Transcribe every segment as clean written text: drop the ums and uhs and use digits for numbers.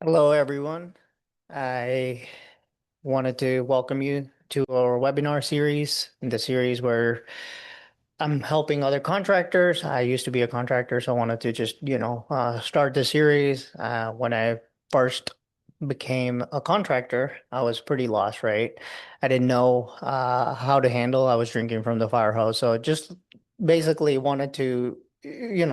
Hello, everyone. I wanted to welcome you to our webinar series, the series where I'm helping other contractors. I used to be a contractor, so I wanted to just, start the series. When I first became a contractor, I was pretty lost, right? I didn't know how to handle. I was drinking from the fire hose, so just basically wanted to,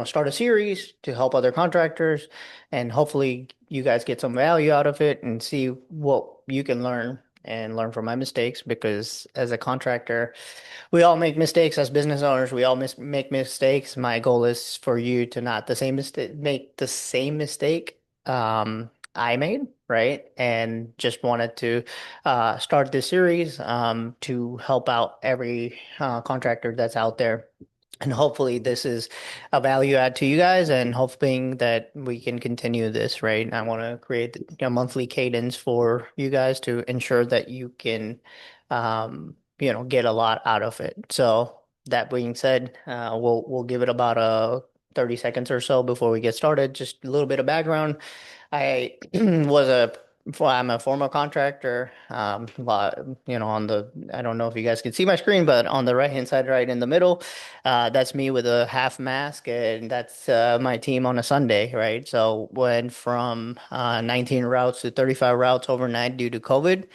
start a series to help other contractors, and hopefully you guys get some value out of it and see what you can learn and learn from my mistakes because as a contractor. We all make mistakes as business owners. We all make mistakes. My goal is for you to not the same mistake, make the same mistake I made, right? And just wanted to start this series to help out every contractor that's out there. And hopefully this is a value add to you guys and hoping that we can continue this, right? I want to create a monthly cadence for you guys to ensure that you can get a lot out of it. So that being said, we'll give it about 30 seconds or so before we get started. Just a little bit of background. I I'm a former contractor. On I don't know if you guys can see my screen, but on the right-hand side, right in the middle, that's me with a half mask, and that's my team on a Sunday, right? So went from 19 routes to 35 routes overnight due to COVID.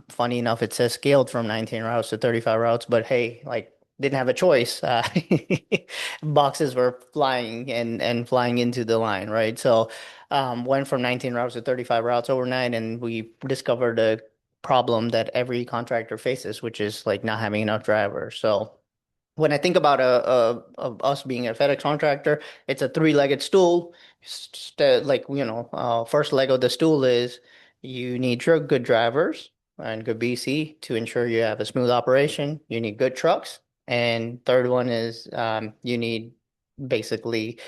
Funny enough, it says scaled from 19 routes to 35 routes, but hey, like didn't have a choice. Boxes were flying and flying into the line, right? So went from 19 routes to 35 routes overnight, and we discovered a problem that every contractor faces, which is like not having enough drivers. So when I think about of us being a FedEx contractor, it's a three-legged stool. First leg of the stool is you need good drivers and good BC to ensure you have a smooth operation. You need good trucks, and third one is you need basically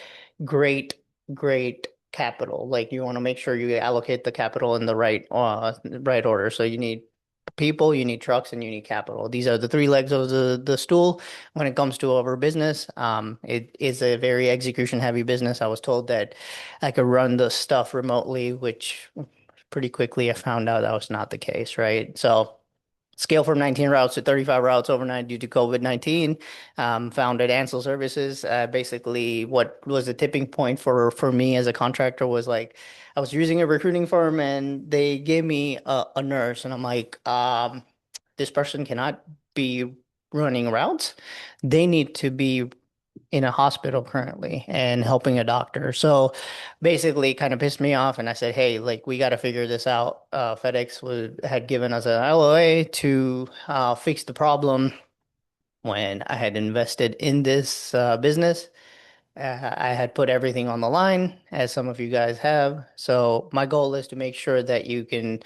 great, great capital. Like you want to make sure you allocate the capital in the right order. So you need people, you need trucks, and you need capital. These are the three legs of the stool when it comes to our business. It is a very execution heavy business. I was told that I could run the stuff remotely, which pretty quickly I found out that was not the case, right? So scale from 19 routes to 35 routes overnight due to COVID-19. Founded Ancile Services. Basically, what was the tipping point for me as a contractor was like I was using a recruiting firm and they gave me a nurse, and I'm like, this person cannot be running routes. They need to be in a hospital currently and helping a doctor. So basically kind of pissed me off and I said, "Hey, like we got to figure this out." FedEx had given us an LOA to fix the problem when I had invested in this business. I had put everything on the line, as some of you guys have. So my goal is to make sure that you can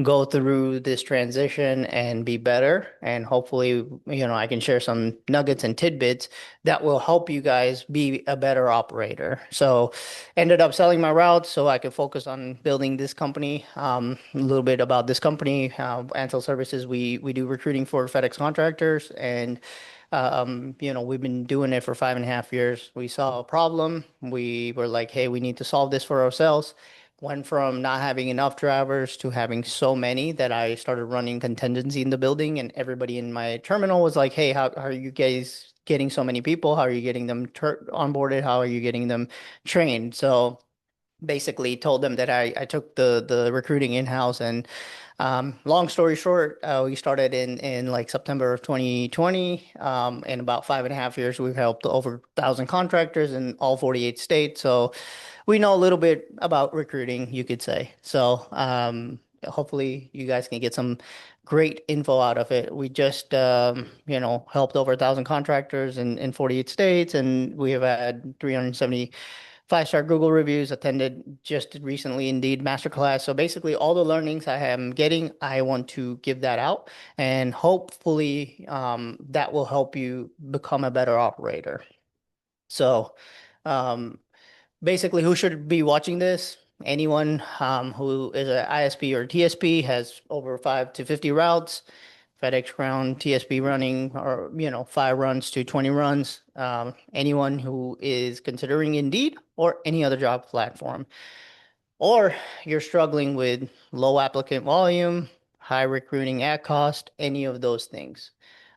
go through this transition and be better. And hopefully, I can share some nuggets and tidbits that will help you guys be a better operator. So ended up selling my routes so I could focus on building this company. A little bit about this company, Ancile Services. We do recruiting for FedEx contractors and we've been doing it for 5.5 years. We saw a problem. We were like, hey, we need to solve this for ourselves. Went from not having enough drivers to having so many that I started running contingency in the building, and everybody in my terminal was like, hey, how are you guys getting so many people? How are you getting them onboarded? How are you getting them trained? So basically told them that I took the recruiting in-house and long story short, we started in like September of 2020. In about 5.5 years, we've helped over 1,000 contractors in all 48 states. So we know a little bit about recruiting, you could say. So hopefully you guys can get some great info out of it. We just helped over 1,000 contractors in 48 states, and we have had 370 5-star Google reviews, attended just recently Indeed masterclass. So basically all the learnings I am getting, I want to give that out and hopefully that will help you become a better operator. So um, basically who should be watching this? Anyone who is an ISP or TSP has over 5 to 50 routes. FedEx Ground, TSP running, or 5 runs to 20 runs. Anyone who is considering Indeed or any other job platform. Or you're struggling with low applicant volume, high recruiting ad cost, any of those things.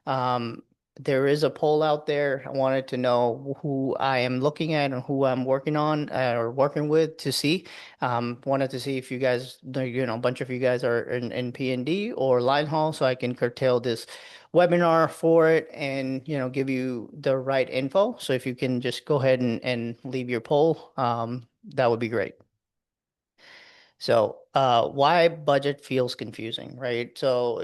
Um, there is a poll out there. I wanted to know who I am looking at and who I'm working on or working with to see. Wanted to see if you guys, a bunch of you guys are in P&D or line haul, so I can curtail this webinar for it and, give you the right info. So if you can just go ahead and leave your poll, that would be great. So, why budget feels confusing, right? So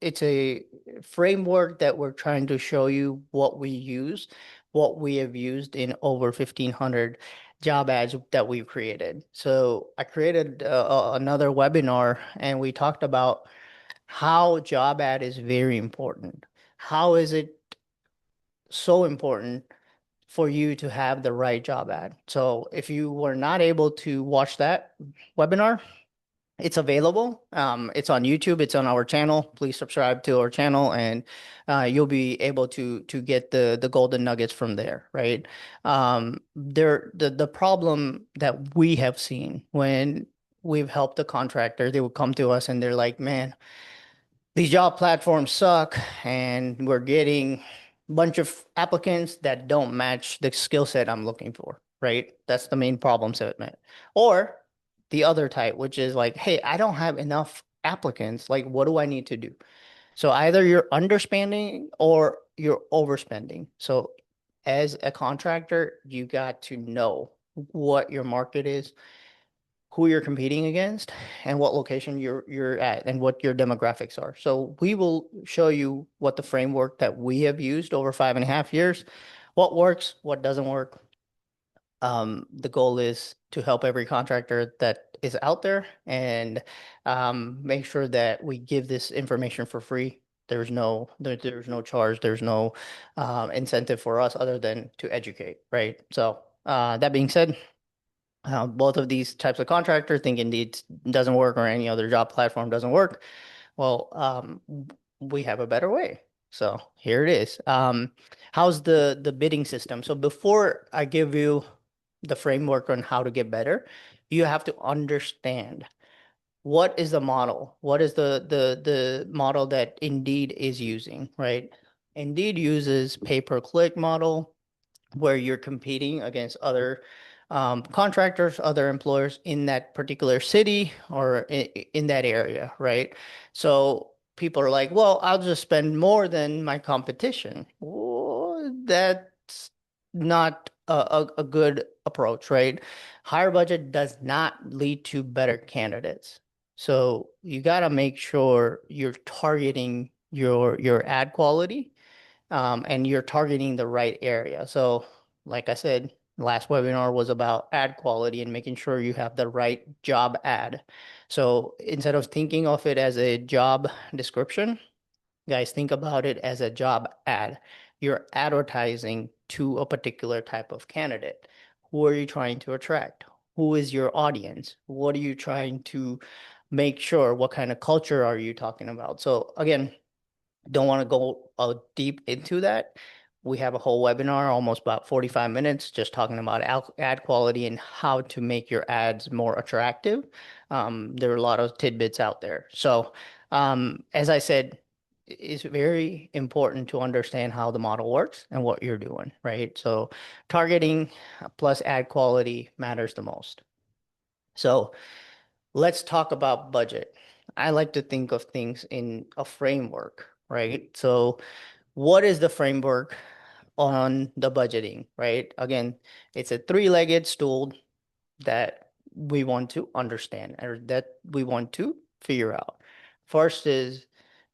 it's a framework that we're trying to show you what we use, what we have used in over 1,500 job ads that we've created. So I created another webinar and we talked about how job ad is very important. How is it so important for you to have the right job ad? So if you were not able to watch that webinar, it's available. It's on YouTube. It's on our channel. Please subscribe to our channel, and you'll be able to get the golden nuggets from there, right? The problem that we have seen when we've helped a contractor, they would come to us and they're like, "Man, these job platforms suck, and we're getting a bunch of applicants that don't match the skill set I'm looking for, right? That's the main problem statement. Or the other type, which is like, hey, I don't have enough applicants. Like, what do I need to do? So either you're underspending or you're overspending. So as a contractor, you got to know what your market is, who you're competing against, and what location you're at and what your demographics are. So we will show you what the framework that we have used over 5.5 years, what works, what doesn't work. The goal is to help every contractor that is out there and make sure that we give this information for free. There's no charge, there's no incentive for us other than to educate, right? So that being said, both of these types of contractors think Indeed doesn't work or any other job platform doesn't work. Well, we have a better way. So here it is. How's the bidding system? So before I give you the framework on how to get better, you have to understand what is the model? What is the model that Indeed is using, right? Indeed uses pay-per-click model where you're competing against other contractors, other employers in that particular city or in that area, right? So people are like, well, I'll just spend more than my competition. Well, that's not a good approach, right? Higher budget does not lead to better candidates. So you got to make sure you're targeting your ad quality and you're targeting the right area. So, like I said, last webinar was about ad quality and making sure you have the right job ad. So instead of thinking of it as a job description, guys, think about it as a job ad. You're advertising to a particular type of candidate. Who are you trying to attract? Who is your audience? What are you trying to make sure? What kind of culture are you talking about? So again, don't want to go deep into that. We have a whole webinar, almost about 45 minutes, just talking about ad quality and how to make your ads more attractive. There are a lot of tidbits out there. So, as I said, it's very important to understand how the model works and what you're doing, right? So, targeting plus ad quality matters the most. So, let's talk about budget. I like to think of things in a framework, right? So, what is the framework on the budgeting, right? Again, it's a three-legged stool that we want to understand or that we want to figure out. First is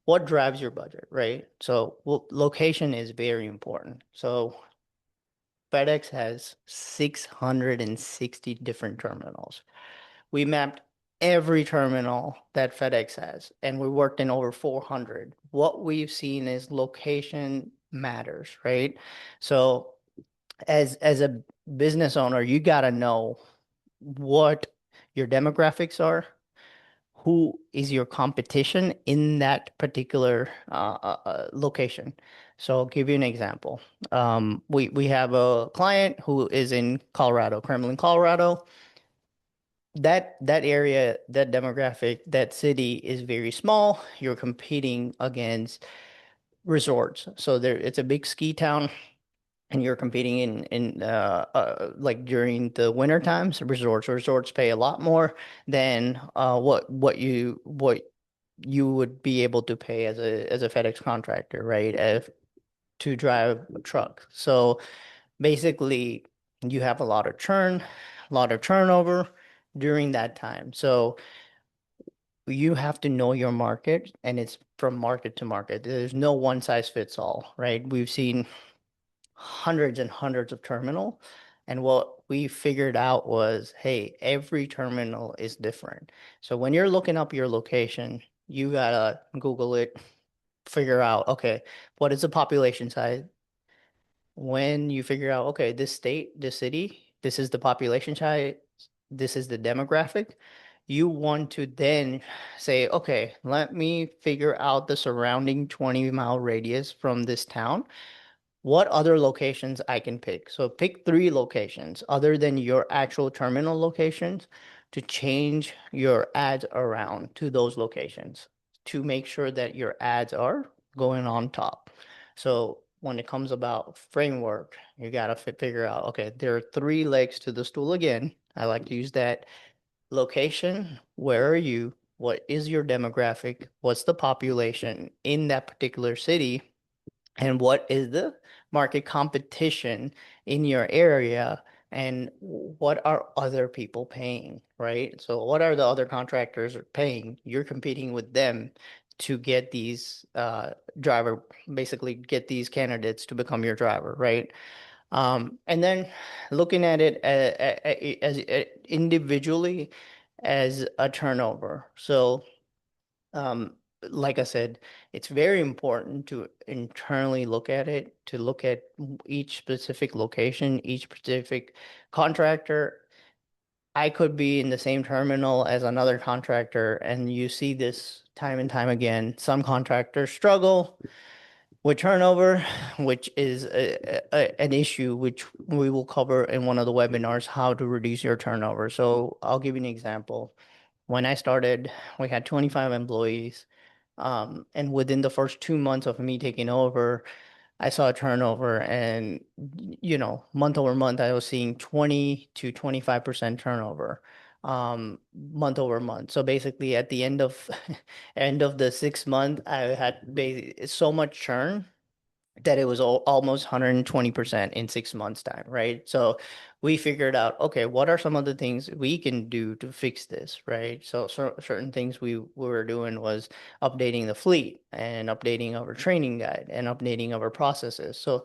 what drives your budget, right? So, well, location is very important. So, FedEx has 660 different terminals. We mapped every terminal that FedEx has, and we worked in over 400. What we've seen is location matters, right? So as a business owner, you got to know what your demographics are, who is your competition in that particular location. So I'll give you an example. We have a client who is in Colorado, Kremlin, Colorado. That area, that demographic, that city is very small. You're competing against resorts. So there, it's a big ski town, and you're competing in like during the winter times. Resorts pay a lot more than what you would be able to pay as a FedEx contractor, right? To drive a truck. So basically, you have a lot of churn, a lot of turnover during that time. So you have to know your market, and it's from market to market. There's no one size fits all, right? We've seen hundreds and hundreds of terminal, and what we figured out was, hey, every terminal is different. So when you're looking up your location, you gotta Google it, figure out, okay, what is the population size? When you figure out, okay, this state, this city, this is the population size, this is the demographic, you want to then say, okay, let me figure out the surrounding 20-mile radius from this town, what other locations I can pick. So pick three locations other than your actual terminal locations to change your ads around to those locations to make sure that your ads are going on top. So when it comes about framework, you got to figure out, okay, there are three legs to the stool again. I like to use that location. Where are you? What is your demographic? What's the population in that particular city? And what is the market competition in your area, and what are other people paying, right? So what are the other contractors paying? You're competing with them to get these driver, basically get these candidates to become your driver, right? And then looking at it as individually as a turnover. So um, like I said, it's very important to internally look at it, to look at each specific location, each specific contractor. I could be in the same terminal as another contractor, and you see this time and time again. Some contractors struggle with turnover, which is an issue which we will cover in one of the webinars, how to reduce your turnover. So I'll give you an example. When I started, we had 25 employees. And within the first 2 months of me taking over, I saw a turnover, and month over month, I was seeing 20 to 25% turnover, month over month. So basically, at the end of end of the 6 month, I had so much churn that it was almost 120% in 6 months' time, right? So we figured out, okay, what are some of the things we can do to fix this, right? So certain things we were doing was updating the fleet and updating our training guide and updating our processes. So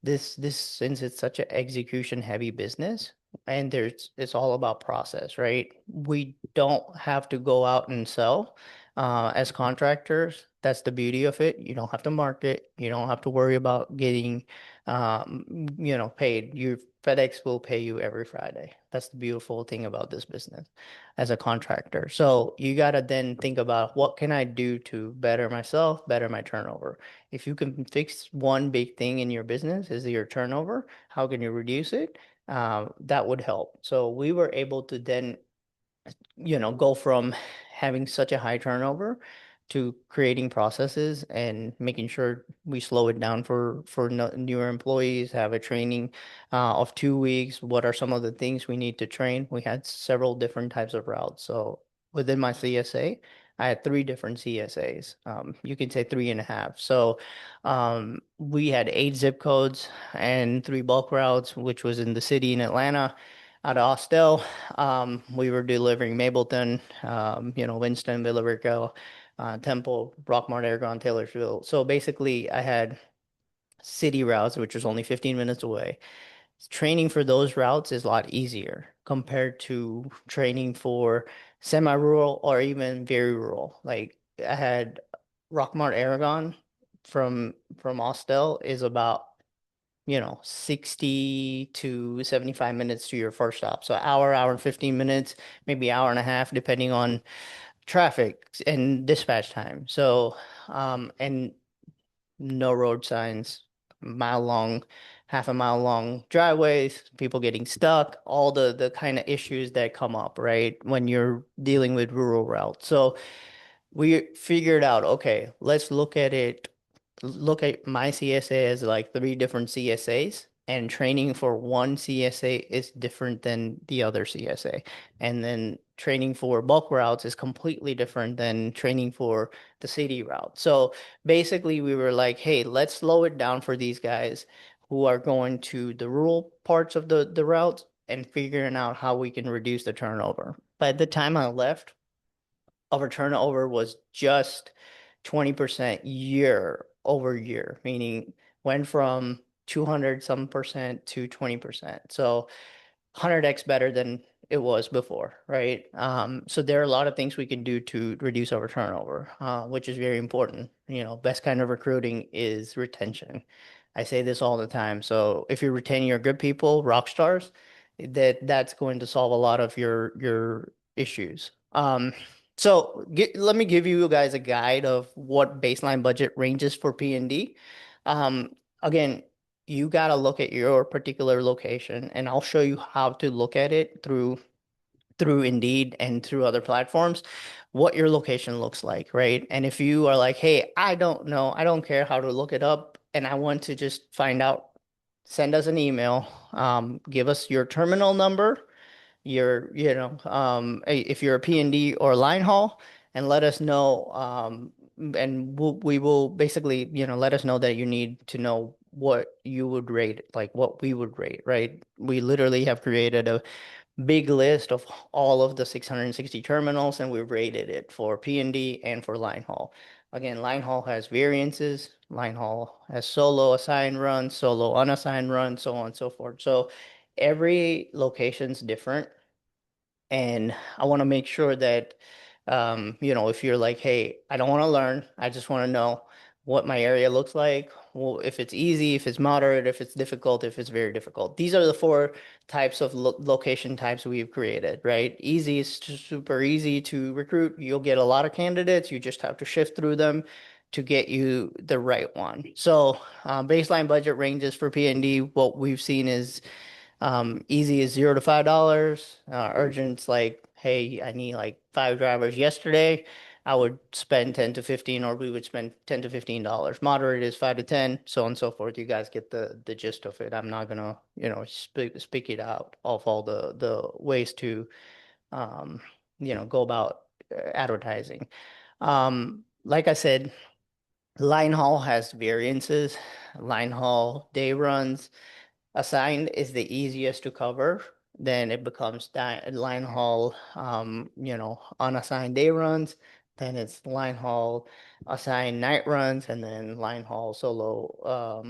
this since it's such an execution heavy business, and it's all about process, right? We don't have to go out and sell as contractors. That's the beauty of it. You don't have to market. You don't have to worry about getting paid. Your FedEx will pay you every Friday. That's the beautiful thing about this business as a contractor. So you got to then think about, what can I do to better myself, better my turnover? If you can fix one big thing in your business, is your turnover, how can you reduce it? That would help. So we were able to then, go from having such a high turnover to creating processes and making sure we slow it down for newer employees, have a training of 2 weeks. What are some of the things we need to train? We had several different types of routes. So within my CSA, I had three different CSAs. You can say three and a half. So we had 8 zip codes and 3 bulk routes, which was in the city in Atlanta. Out of Austell, we were delivering Mableton, Winston, Villa Rico, Temple, Rockmart, Aragon, Taylorsville. So basically, I had city routes, which was only 15 minutes away. Training for those routes is a lot easier compared to training for semi-rural or even very rural. Like I had Rockmart, Aragon from Austell is about 60 to 75 minutes to your first stop. So hour and 15 minutes, maybe hour and a half, depending on traffic and dispatch time. So, and no road signs, mile long, half a mile long driveways, people getting stuck, all the kind of issues that come up, right, when you're dealing with rural routes. So we figured out, okay, let's look at my CSA as like three different CSAs, and training for one CSA is different than the other CSA. And then training for bulk routes is completely different than training for the city route. So basically, we were like, hey, let's slow it down for these guys who are going to the rural parts of the routes and figuring out how we can reduce the turnover. By the time I left, our turnover was just 20% year over year, meaning went from 200 some percent to 20%. So 100x better than it was before, right? So there are a lot of things we can do to reduce our turnover, which is very important. You know, best kind of recruiting is retention. I say this all the time. So if you retain your good people, rock stars, that's going to solve a lot of your issues. Let me give you guys a guide of what baseline budget ranges for P&D. Again, you got to look at your particular location, and I'll show you how to look at it through Indeed and through other platforms, what your location looks like, right? And if you are like, hey, I don't know, I don't care how to look it up, and I want to just find out, send us an email, give us your terminal number, if you're a P&D or line haul, and let us know, and we will basically, let us know that you need to know what you would rate, like what we would rate, right? We literally have created a big list of all of the 660 terminals, and we've rated it for P&D and for line haul. Again, line haul has variances. Line haul has solo assigned runs, solo unassigned runs, so on and so forth. So every location's different. And I want to make sure that, if you're like, hey, I don't want to learn, I just want to know what my area looks like. Well, if it's easy, if it's moderate, if it's difficult, if it's very difficult. These are the four types of location types we've created, right? Easy is super easy to recruit. You'll get a lot of candidates. You just have to shift through them to get you the right one. So, baseline budget ranges for P&D, what we've seen is easy is $0 to $5. Urgent's like, hey, I need like five drivers yesterday. I would spend 10 to 15, or we would spend 10 to $15. Moderate is 5 to 10, so on and so forth. You guys get the gist of it. I'm not gonna, speak it out of all the ways to, um, go about advertising. Like I said, line haul has variances. Line haul day runs. Assigned is the easiest to cover. Then it becomes line haul, unassigned day runs. Then it's line haul, assigned night runs, and then line haul solo,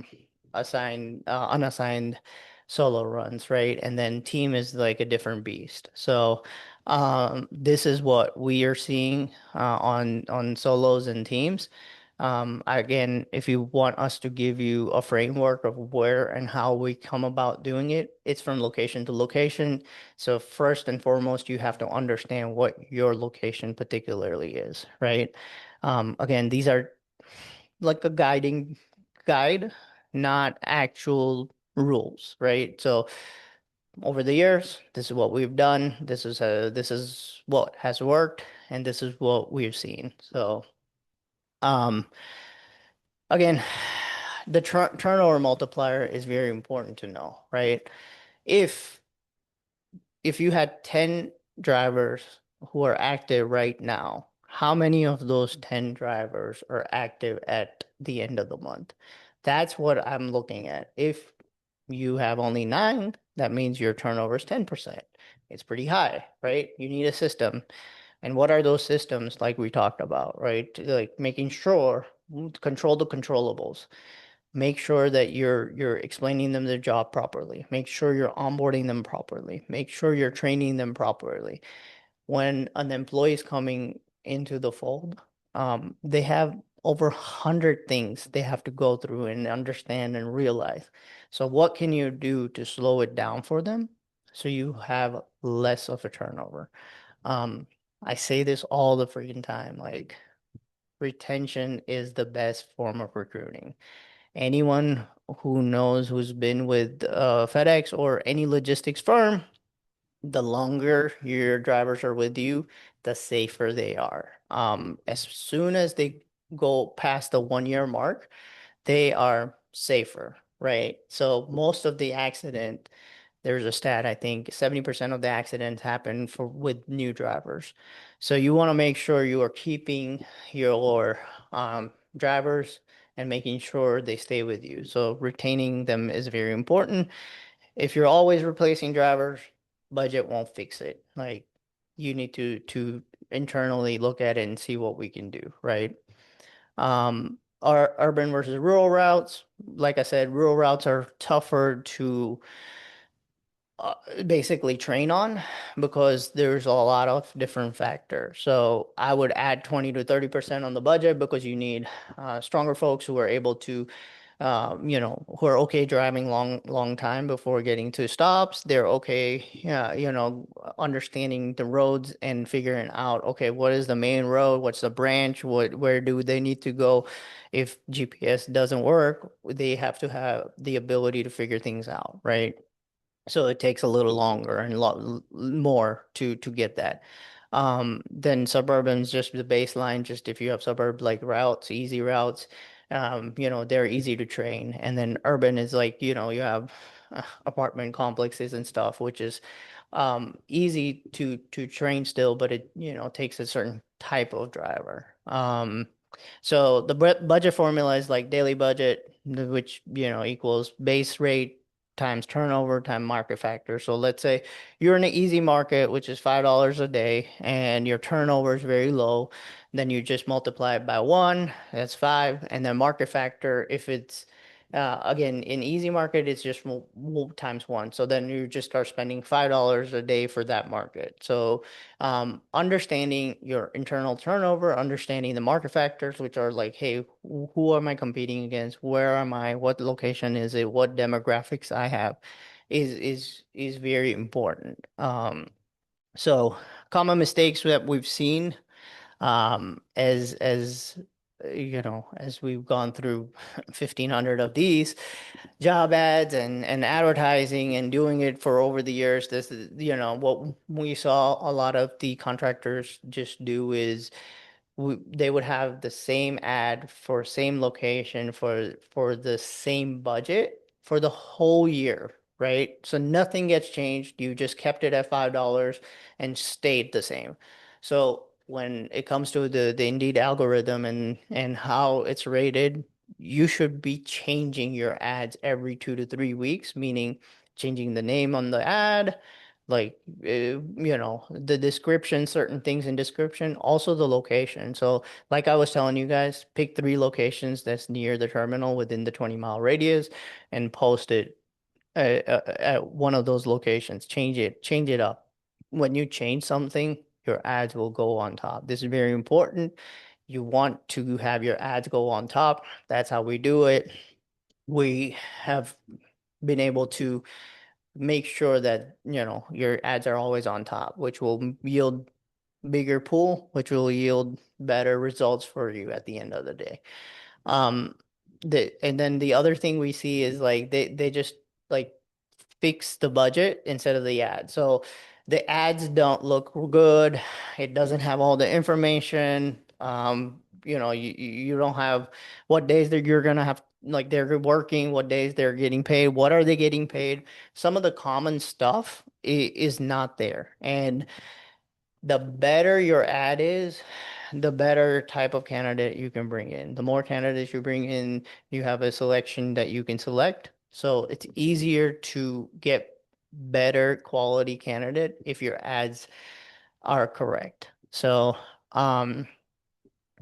unassigned solo runs, right? And then team is like a different beast. So, this is what we are seeing on solos and teams. Again, if you want us to give you a framework of where and how we come about doing it, it's from location to location. So first and foremost, you have to understand what your location particularly is, right? Again, these are like a guide, not actual rules, right? So over the years, this is what we've done. This is what has worked, and this is what we've seen. So, um. Again, the turnover multiplier is very important to know, right? If if you had 10 drivers who are active right now, how many of those 10 drivers are active at the end of the month? That's what I'm looking at. If you have only nine, that means your turnover is 10%. It's pretty high, right? You need a system. And what are those systems like we talked about, right? Like making sure control the controllables. Make sure that you're explaining them the job properly. Make sure you're onboarding them properly. Make sure you're training them properly. When an employee is coming into the fold, they have over 100 things they have to go through and understand and realize. So what can you do to slow it down for them so you have less of a turnover? I say this all the freaking time. Like, retention is the best form of recruiting. Anyone who knows who's been with FedEx or any logistics firm, the longer your drivers are with you, the safer they are. As soon as they go past the 1 year mark, they are safer, right? So most of the accident, there's a stat, I think 70% of the accidents happen for with new drivers. So you want to make sure you are keeping your drivers and making sure they stay with you. So retaining them is very important. If you're always replacing drivers, budget won't fix it. Like, you need to internally look at it and see what we can do, right? Our urban versus rural routes, like I said, rural routes are tougher to uh, basically train on because there's a lot of different factors. So I would add 20 to 30% on the budget because you need stronger folks who are able to who are okay driving long time before getting to stops. They're okay, yeah, understanding the roads and figuring out, okay, what is the main road? What's the branch? Where do they need to go? If GPS doesn't work, they have to have the ability to figure things out, right? So it takes a little longer and a lot more to get that. Then suburban's just the baseline. Just if you have suburb like routes, easy routes, they're easy to train. And then urban is like, you have apartment complexes and stuff, which is easy to train still, but it, takes a certain type of driver. So the budget formula is like daily budget, which, equals base rate times turnover times market factor. So let's say you're in an easy market, which is $5 a day, and your turnover is very low. Then you just multiply it by one, that's five. And then market factor, if it's again in easy market, it's just times one. So then you just start spending $5 a day for that market. So understanding your internal turnover, understanding the market factors, which are like, hey, who am I competing against? Where am I? What location is it? What demographics I have is very important. So common mistakes that we've seen as as we've gone through 1,500 of these job ads and advertising and doing it for over the years. This is, what we saw a lot of the contractors just do is they would have the same ad for same location for the same budget for the whole year, right? So nothing gets changed. You just kept it at $5 and stayed the same. So when it comes to the Indeed algorithm and how it's rated, you should be changing your ads every 2 to 3 weeks, meaning changing the name on the ad, like the description, certain things in description, also the location. So like I was telling you guys, pick three locations that's near the terminal within the 20-mile radius and post it at one of those locations. Change it up. When you change something, your ads will go on top. This is very important. You want to have your ads go on top. That's how we do it. We have been able to make sure that your ads are always on top, which will yield bigger pool, which will yield better results for you at the end of the day. Um, and then the other thing we see is like they just like fix the budget instead of the ad. So the ads don't look good. It doesn't have all the information. You don't have what days that you're gonna have like they're working, what days they're getting paid, what are they getting paid. Some of the common stuff is not there. And the better your ad is, the better type of candidate you can bring in. The more candidates you bring in, you have a selection that you can select. So it's easier to get better quality candidate if your ads are correct. So,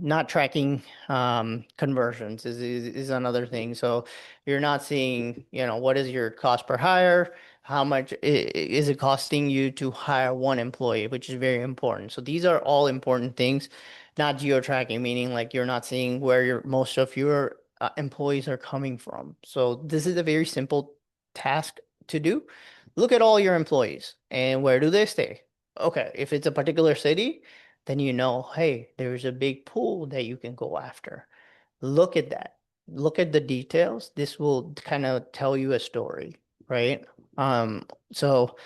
not tracking conversions is another thing. So you're not seeing, what is your cost per hire? How much is it costing you to hire one employee, which is very important. So these are all important things, not geo tracking, meaning like you're not seeing where most of your employees are coming from. So this is a very simple task to do. Look at all your employees and where do they stay? Okay, if it's a particular city, then you know, hey, there's a big pool that you can go after. Look at that. Look at the details. This will kind of tell you a story, right? So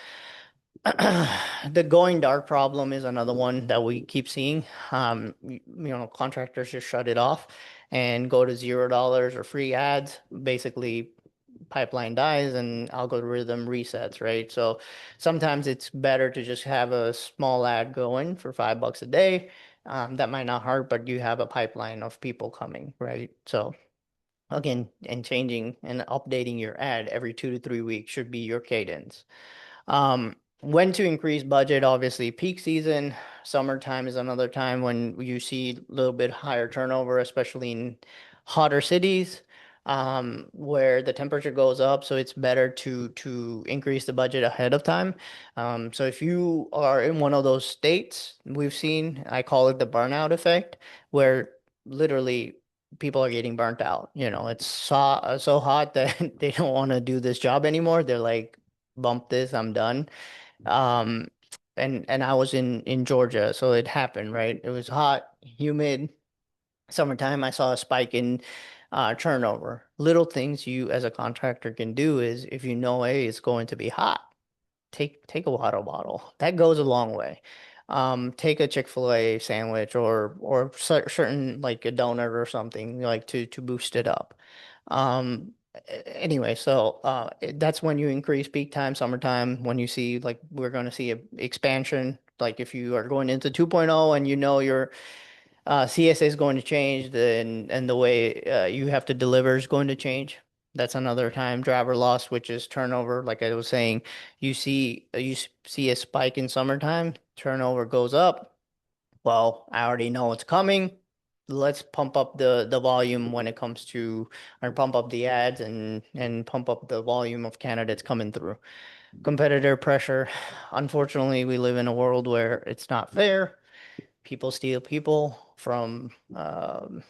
the going dark problem is another one that we keep seeing. Contractors just shut it off and go to $0 or free ads. Basically, pipeline dies and algorithm resets, right? So sometimes it's better to just have a small ad going for $5 a day. That might not hurt, but you have a pipeline of people coming, right? So again, and changing and updating your ad every 2 to 3 weeks should be your cadence. When to increase budget, obviously peak season, summertime is another time when you see a little bit higher turnover, especially in hotter cities, where the temperature goes up. So it's better to increase the budget ahead of time. So if you are in one of those states, we've seen, I call it the burnout effect, where literally people are getting burnt out. It's so hot that they don't want to do this job anymore. They're like, bump this, I'm done. Um, and I was in Georgia, so it happened, right? It was hot, humid, summertime. I saw a spike in turnover. Little things you as a contractor can do is if you know, hey, it's going to be hot, take a water bottle. That goes a long way. Take a Chick-fil-A sandwich or certain like a donut or something like to boost it up. Anyway, so that's when you increase peak time, summertime, when you see like we're going to see a expansion. Like if you are going into 2.0 and you know your CSA is going to change, and the way you have to deliver is going to change. That's another time driver loss, which is turnover. Like I was saying, you see a spike in summertime, turnover goes up. Well, I already know it's coming. Let's pump up the volume when it comes to, or pump up the ads and pump up the volume of candidates coming through. Competitor pressure. Unfortunately, we live in a world where it's not fair. People steal people from terminal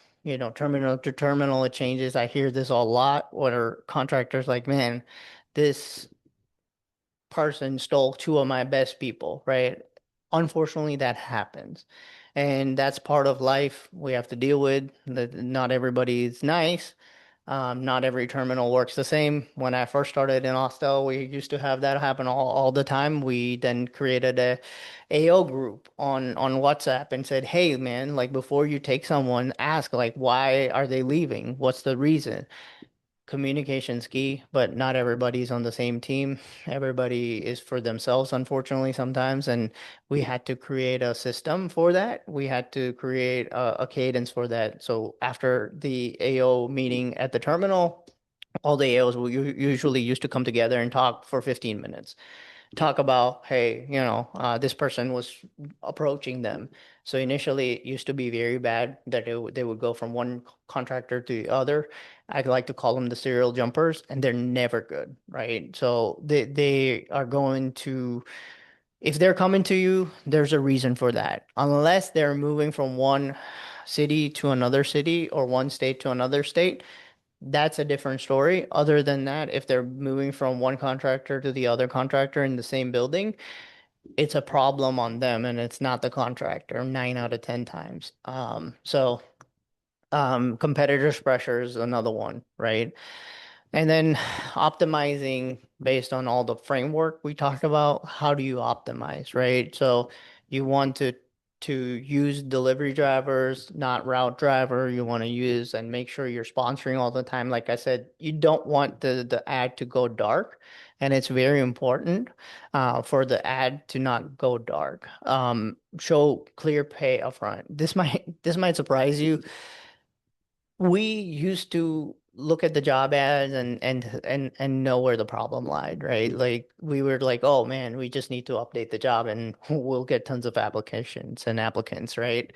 to terminal. It changes. I hear this a lot where contractors like, man, this person stole two of my best people, right? Unfortunately, that happens. And that's part of life we have to deal with. That not everybody is nice. Not every terminal works the same. When I first started in Austell, we used to have that happen all the time. We then created a AO group on WhatsApp and said, hey, man, like before you take someone, ask like, why are they leaving? What's the reason? Communication's key, but not everybody's on the same team. Everybody is for themselves, unfortunately, sometimes. And we had to create a system for that. We had to create a cadence for that. So after the AO meeting at the terminal, all the AOs will usually used to come together and talk for 15 minutes, talk about, hey, this person was approaching them. So initially, it used to be very bad that they would go from one contractor to the other. I like to call them the serial jumpers, and they're never good, right? So they are going to, if they're coming to you, there's a reason for that. Unless they're moving from one city to another city or one state to another state, that's a different story. Other than that, if they're moving from one contractor to the other contractor in the same building, it's a problem on them and it's not the contractor 9 out of 10 times. Competitors' pressure is another one, right? And then optimizing based on all the framework we talked about, how do you optimize, right? So you want to use delivery drivers, not route driver. You want to use and make sure you're sponsoring all the time. Like I said, you don't want the ad to go dark, and it's very important for the ad to not go dark. Show clear pay upfront. This might surprise you. We used to look at the job ads and know where the problem lied, right? Like we were like, oh man, we just need to update the job and we'll get tons of applications and applicants, right?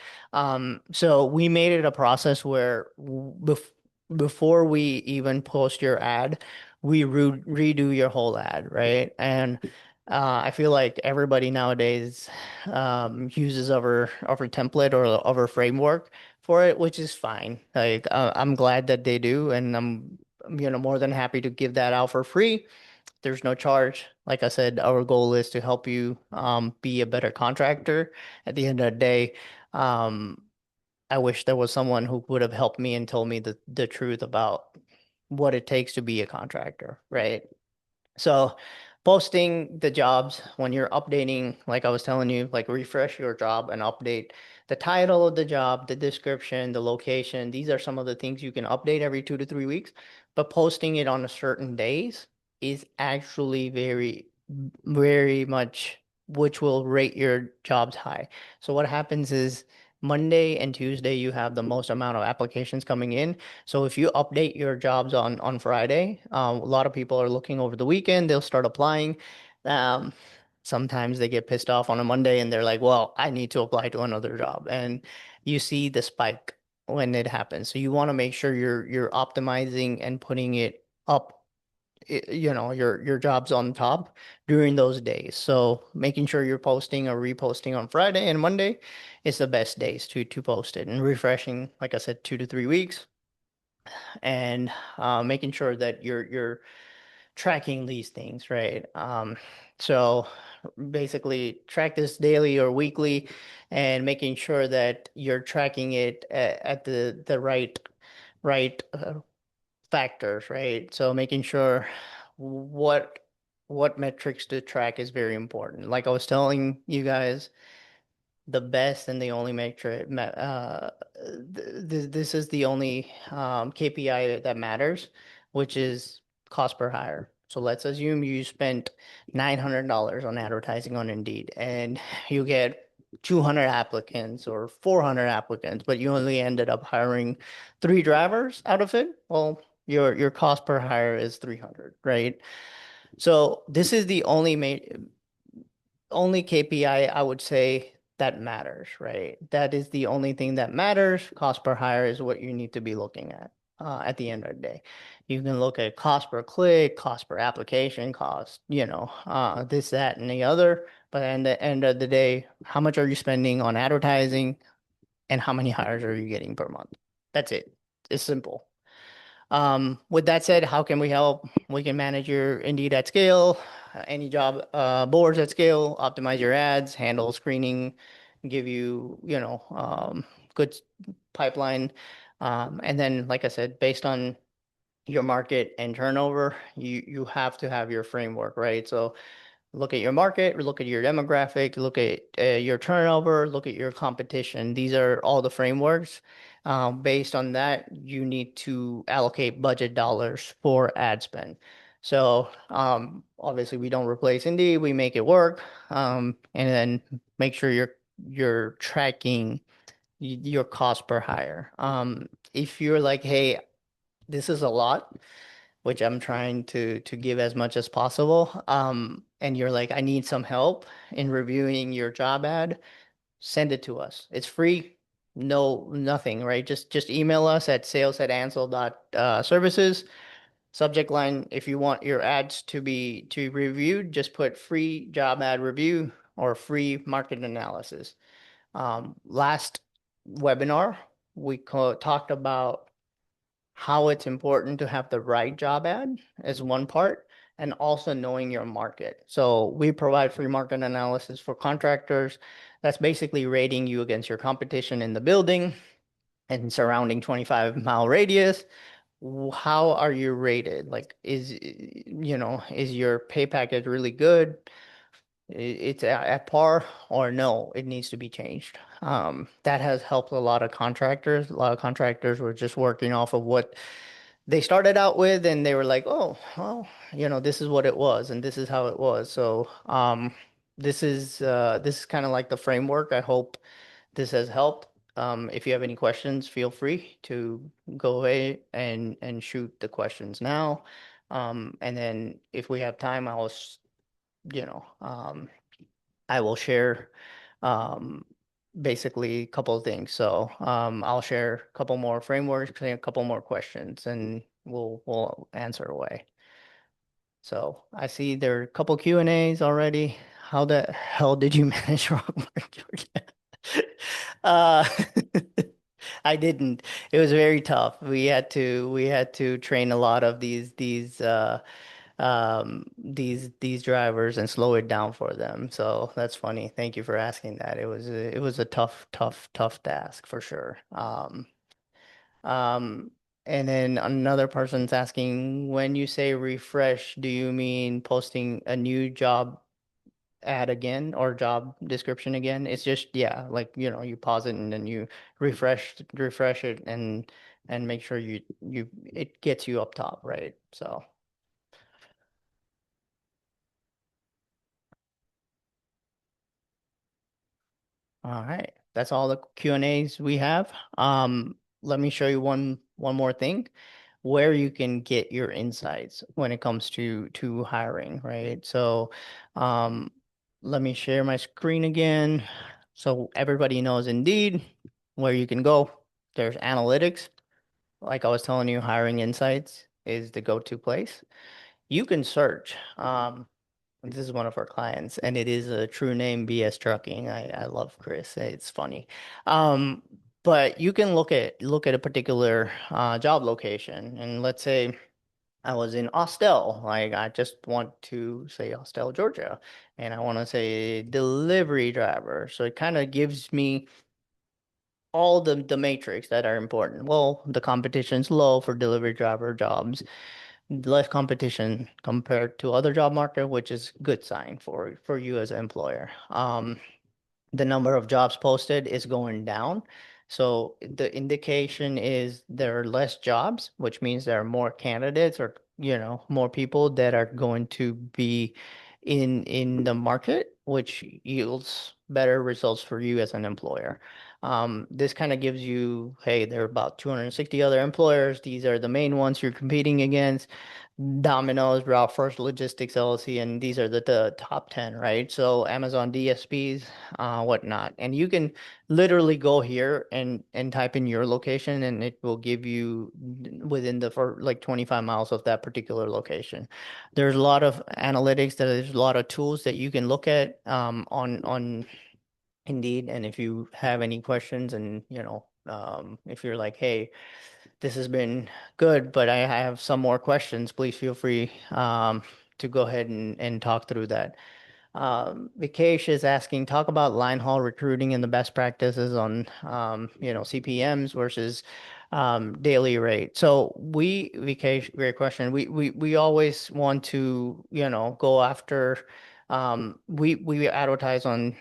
So we made it a process where before we even post your ad, we redo your whole ad, right? And I feel like everybody nowadays uses our template or our framework for it, which is fine. Like I'm glad that they do, and I'm more than happy to give that out for free. There's no charge. Like I said, our goal is to help you be a better contractor. At the end of the day, um, I wish there was someone who would have helped me and told me the truth about what it takes to be a contractor, right? So posting the jobs when you're updating, like I was telling you, like refresh your job and update the title of the job, the description, the location. These are some of the things you can update every 2 to 3 weeks, but posting it on a certain days is actually very much which will rate your jobs high. So what happens is Monday and Tuesday you have the most amount of applications coming in. So if you update your jobs on Friday, a lot of people are looking over the weekend. They'll start applying. Um, Sometimes they get pissed off on a Monday and they're like, "Well, I need to apply to another job," and you see the spike when it happens. So you want to make sure you're optimizing and putting it up, your jobs on top during those days. So making sure you're posting or reposting on Friday and Monday is the best days to post it, and refreshing, like I said, 2 to 3 weeks, and making sure that you're tracking these things, right? So basically track this daily or weekly, and making sure that you're tracking it at the right factors, right? So making sure what what metrics to track is very important. Like I was telling you guys, the best and the only metric, this is the only KPI that matters, which is cost per hire. So let's assume you spent $900 on advertising on Indeed and you get 200 applicants or 400 applicants, but you only ended up hiring 3 drivers out of it. Well, your cost per hire is 300, right? So this is the only KPI I would say that matters, right? That is the only thing that matters. Cost per hire is what you need to be looking at the end of the day. You can look at cost per click, cost per application, cost, this, that, and the other. But at the end of the day, how much are you spending on advertising and how many hires are you getting per month? That's it. It's simple. With that said, how can we help? We can manage your Indeed at scale, any job boards at scale, optimize your ads, handle screening, give you, good pipeline. And then, like I said, based on your market and turnover, you have to have your framework, right? So look at your market, look at your demographic, look at your turnover, look at your competition. These are all the frameworks. Based on that, you need to allocate budget dollars for ad spend. So obviously, we don't replace Indeed, we make it work, and then make sure you're tracking your cost per hire. If you're like, hey, this is a lot, which I'm trying to give as much as possible. And you're like, I need some help in reviewing your job ad, send it to us. It's free, no nothing, right? Just email us at sales@ancile.services. Subject line, if you want your ads to be reviewed, just put free job ad review or free market analysis. Last webinar, we talked about how it's important to have the right job ad as one part, and also knowing your market. So we provide free market analysis for contractors. That's basically rating you against your competition in the building and surrounding 25-mile radius. How are you rated? Like, is your pay package really good? It's at par, or no, it needs to be changed. That has helped a lot of contractors. A lot of contractors were just working off of what they started out with, and they were like, oh, well, this is what it was and this is how it was. So this is kind of like the framework. I hope this has helped. If you have any questions, feel free to go away and shoot the questions now. And then if we have time, you know I will share um basically a couple of things. So I'll share a couple more frameworks, a couple more questions, and we'll answer away. So I see there are a couple Q&As already. How the hell did you manage Rockmore, Georgia? Uh, I didn't. It was very tough. We had to train a lot of these these drivers and slow it down for them. So that's funny. Thank you for asking that. It was a tough task for sure. Um, and then another person's asking, when you say refresh, do you mean posting a new job ad again or job description again? It's just, yeah, like, you pause it and then you refresh it and make sure you it gets you up top, right? So, all right. That's all the Q&As we have. Let me show you one more thing where you can get your insights when it comes to hiring, right? So, um, let me share my screen again. So everybody knows Indeed where you can go. There's analytics. Like I was telling you, hiring insights is the go-to place. You can search. This is one of our clients, and it is a true name, BS Trucking. I love Chris. It's funny. Um, but you can look at a particular job location, and let's say I was in Austell. Like I just want to say Austell, Georgia, and I want to say delivery driver. So it kind of gives me all the matrix that are important. Well, the competition's low for delivery driver jobs, less competition compared to other job market, which is good sign for you as an employer. The number of jobs posted is going down. So the indication is there are less jobs, which means there are more candidates or, more people that are going to be in the market, which yields better results for you as an employer. This kind of gives you, hey, there are about 260 other employers. These are the main ones you're competing against. Domino's, Route First Logistics LLC, and these are the top 10, right? So Amazon DSPs, whatnot. And you can literally go here and type in your location and it will give you within the for like 25 miles of that particular location. There's a lot of analytics, there's a lot of tools that you can look at on Indeed. And if you have any questions and if you're like, hey, this has been good, but I have some more questions. Please feel free to go ahead and talk through that. Vikesh is asking, talk about line haul recruiting and the best practices on, CPMs versus daily rate. So Vikesh, great question. We always want to, go after, we advertise on,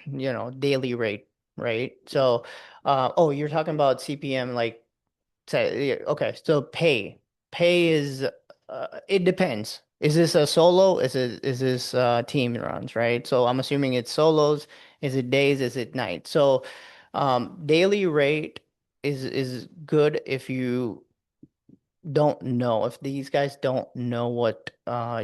daily rate, right? So, oh, you're talking about CPM, like, say, yeah, okay, so pay is it depends. Is this a solo? Is this team runs, right? So I'm assuming it's solos. Is it days? Is it nights? So daily rate is good if you don't know, if these guys don't know what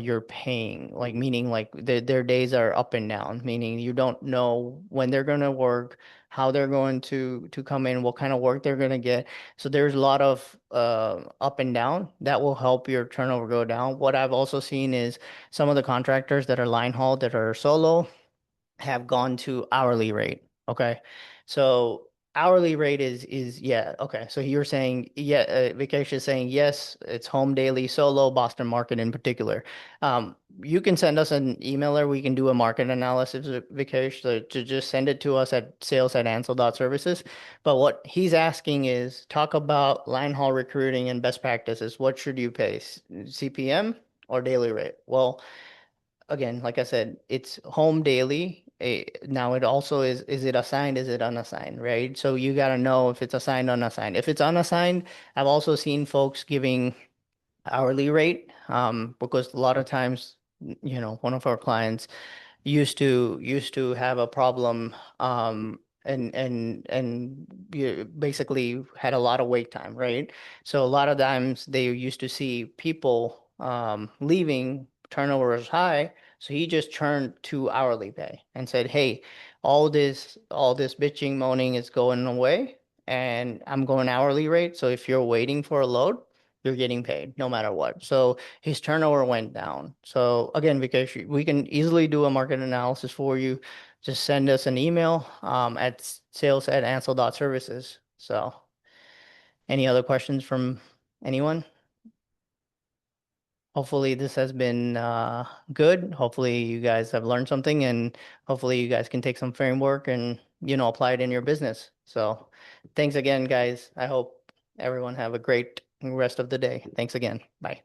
you're paying, like meaning like their days are up and down, meaning you don't know when they're gonna work, how they're going to come in, what kind of work they're gonna get. So there's a lot of up and down that will help your turnover go down. What I've also seen is some of the contractors that are line haul that are solo have gone to hourly rate. Okay. So hourly rate is yeah, okay. So you're saying yeah, Vikesh is saying yes, it's home daily solo, Boston market in particular. You can send us an email or we can do a market analysis, Vikesh, to just send it to us at sales@ancile.services. But what he's asking is talk about line haul recruiting and best practices. What should you pay? CPM or daily rate? Well, again, like I said, it's home daily. Now it also is it assigned, is it unassigned, right? So you got to know if it's assigned, unassigned. If it's unassigned, I've also seen folks giving hourly rate, because a lot of times, one of our clients used to have a problem and you basically had a lot of wait time, right? So a lot of times they used to see people leaving, turnover was high, so he just turned to hourly pay and said, hey, all this bitching moaning is going away and I'm going hourly rate, so if you're waiting for a load, you're getting paid no matter what. So his turnover went down. So again, because we can easily do a market analysis for you, just send us an email at sales@ansel.services. So, any other questions from anyone? Hopefully this has been good. Hopefully you guys have learned something, and hopefully you guys can take some framework and apply it in your business. So thanks again, guys. I hope everyone have a great rest of the day. Thanks again. Bye.